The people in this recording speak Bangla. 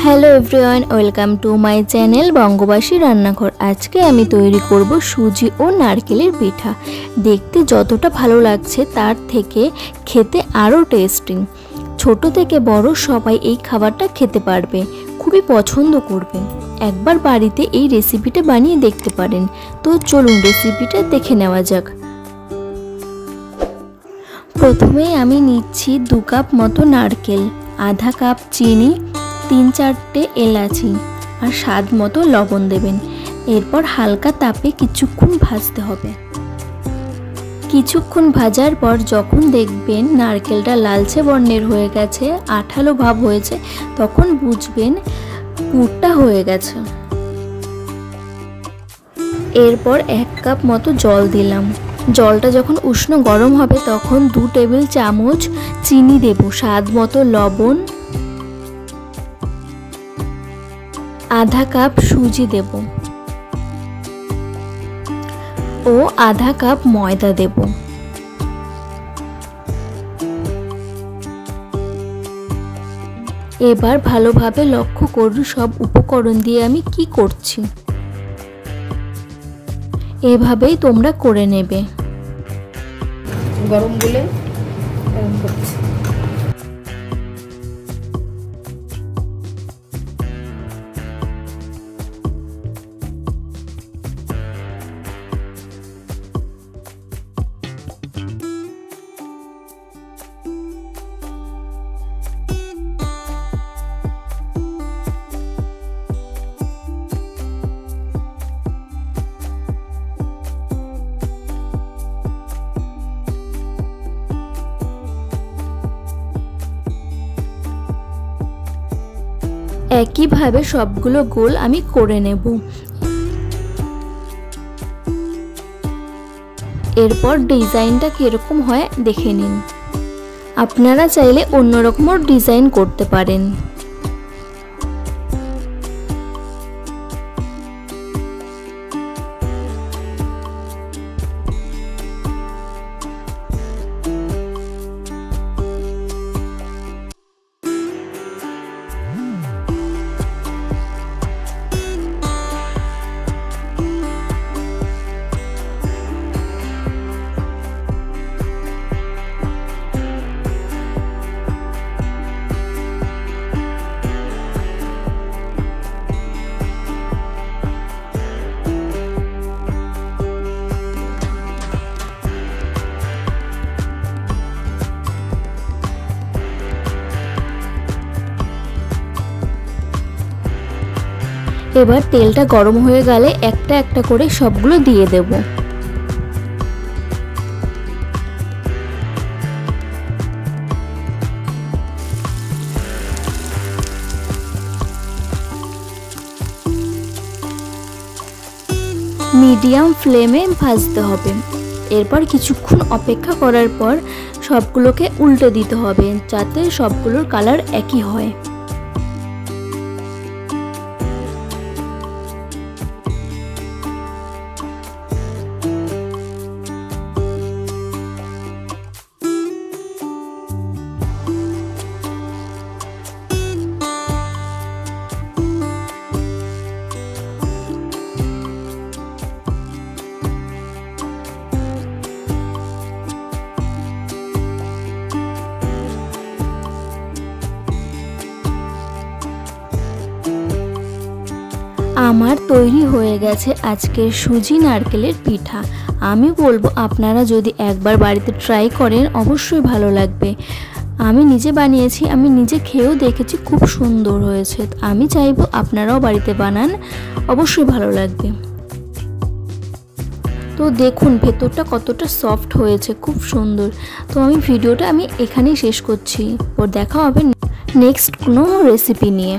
Hello everyone welcome to my channel Bangabasi Rannaghar. आज के आमी तैरी करब सुजी और नारकेलेर पिठा। देखते जतटा भालो लागछे तार थेके खेते आरो टेस्टी। छोटो थेके बड़ो सबाई एई खाबारटा खेते पारबे, खूबई पछंद करबे। एकबार बाड़ीते एई रेसिपिटा बानिये देखते पारेन। तो चलुन रेसिपिटा देखे नेওয়া যাক। प्रथमे आमी निচ্ছি 2 কাপ मतो नारकेल, आधा कप चीनी, 3-4টে এলাচি আর স্বাদ মতো লবণ দেবেন। এরপর হালকা তাপে কিছুক্ষণ ভাজতে হবে। কিছুক্ষণ ভাজার পর যখন দেখবেন নারকেলটা লালচে বর্ণের হয়ে গেছে, আঠালো ভাব হয়েছে, তখন বুঝবেন পুরটা হয়ে গেছে। এরপর 1 কাপ মতো জল দিলাম। জলটা যখন উষ্ণ গরম হবে তখন 2 টেবিল চামচ চিনি দেব, স্বাদ মতো লবণ, आधा कप सूजी देब और आधा कप मयदा देब। एबार भालोभाबे लक्ष्य करुन सब उपकरण दिए आमी कि करछि। एभाবেই তোমরা করে নেবে। गरम বলে এরকম করছি। একই ভাবে সবগুলো গোল আমি করে নেব। এরপর ডিজাইনটা কিরকম হয় দেখে নিন। আপনারা চাইলে অন্যরকমও ডিজাইন করতে পারেন। এবার তেলটা গরম হয়ে গেলে একটা একটা করে সবগুলো দিয়ে দেব। মিডিয়াম ফ্লেমে ভাজতে হবে। এরপর কিছুক্ষণ অপেক্ষা করার পর সবগুলোকে উল্টে দিতে হবে যাতে সবগুলোর কালার একই হয়। আমার তৈরি হয়ে গেছে আজকের সুজি নারকেলের পিঠা। আমি বলবো আপনারা যদি একবার বাড়িতে ট্রাই করেন অবশ্যই ভালো লাগবে। আমি নিজে বানিয়েছি, আমি নিজে খেয়েও দেখেছি, খুব সুন্দর হয়েছে। আমি চাইবো আপনারাও বাড়িতে বানান, অবশ্যই ভালো লাগবে। তো দেখুন ভেতরটা কতটা সফট হয়েছে, খুব সুন্দর। তো আমি ভিডিওটা এখানেই শেষ করছি। ওর দেখা হবে নেক্সট কোনো রেসিপি নিয়ে।